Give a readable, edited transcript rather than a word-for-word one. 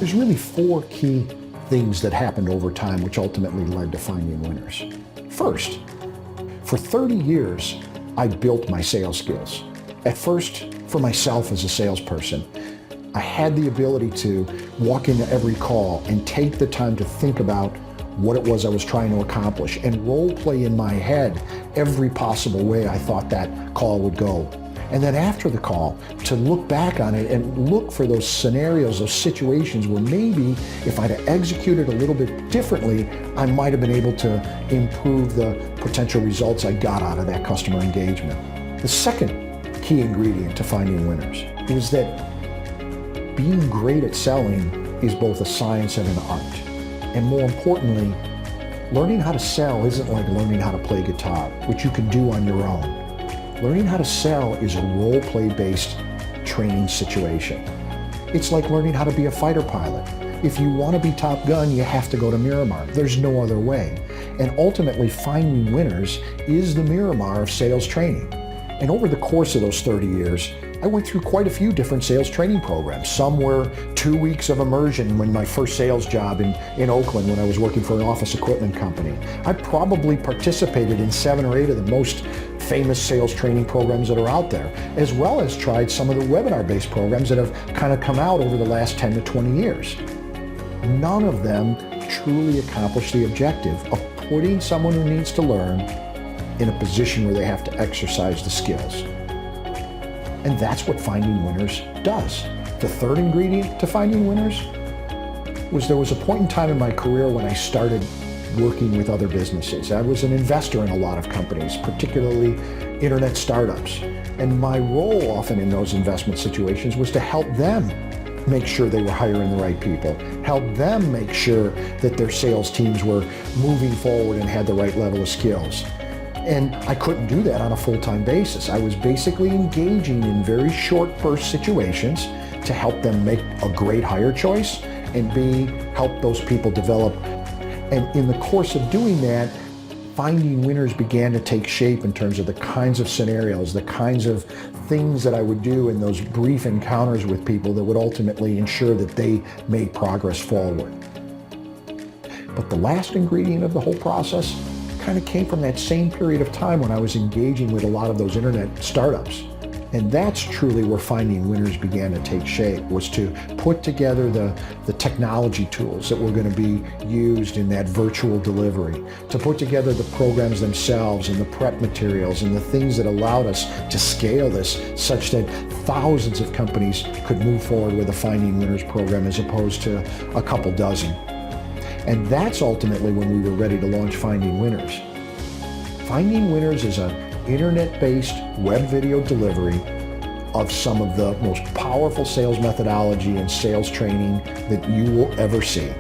There's really four key things that happened over time which ultimately led to finding winners. First, for 30 years, I built my sales skills. At first, for myself as a salesperson, I had the ability to walk into every call and take the time to think about what it was I was trying to accomplish and role play in my head every possible way I thought that call would go. And then after the call, to look back on it and look for those scenarios, those situations where maybe if I'd have executed a little bit differently, I might have been able to improve the potential results I got out of that customer engagement. The second key ingredient to finding winners was that being great at selling is both a science and an art. And more importantly, learning how to sell isn't like learning how to play guitar, which you can do on your own. Learning how to sell is a role-play based training situation. It's like learning how to be a fighter pilot. If you want to be Top Gun, you have to go to Miramar. There's no other way. And ultimately, finding winners is the Miramar of sales training. And over the course of those 30 years, I went through quite a few different sales training programs. Some were 2 weeks of immersion when my first sales job in Oakland when I was working for an office equipment company. I probably participated in 7 or 8 of the most famous sales training programs that are out there, as well as tried some of the webinar-based programs that have kind of come out over the last 10 to 20 years. None of them truly accomplish the objective of putting someone who needs to learn in a position where they have to exercise the skills. And that's what Finding Winners does. The third ingredient to Finding Winners was there was a point in time in my career when I started working with other businesses. I was an investor in a lot of companies, particularly internet startups. And my role often in those investment situations was to help them make sure they were hiring the right people, help them make sure that their sales teams were moving forward and had the right level of skills. And I couldn't do that on a full-time basis. I was basically engaging in very short burst situations to help them make a great hire choice and B, help those people develop. And in the course of doing that, Finding Winners began to take shape in terms of the kinds of scenarios, the kinds of things that I would do in those brief encounters with people that would ultimately ensure that they made progress forward. But the last ingredient of the whole process kind of came from that same period of time when I was engaging with a lot of those internet startups. And that's truly where Finding Winners began to take shape, was to put together the technology tools that were going to be used in that virtual delivery, to put together the programs themselves and the prep materials and the things that allowed us to scale this such that thousands of companies could move forward with a Finding Winners program as opposed to a couple dozen. And that's ultimately when we were ready to launch Finding Winners. Finding Winners is an internet-based web video delivery of some of the most powerful sales methodology and sales training that you will ever see.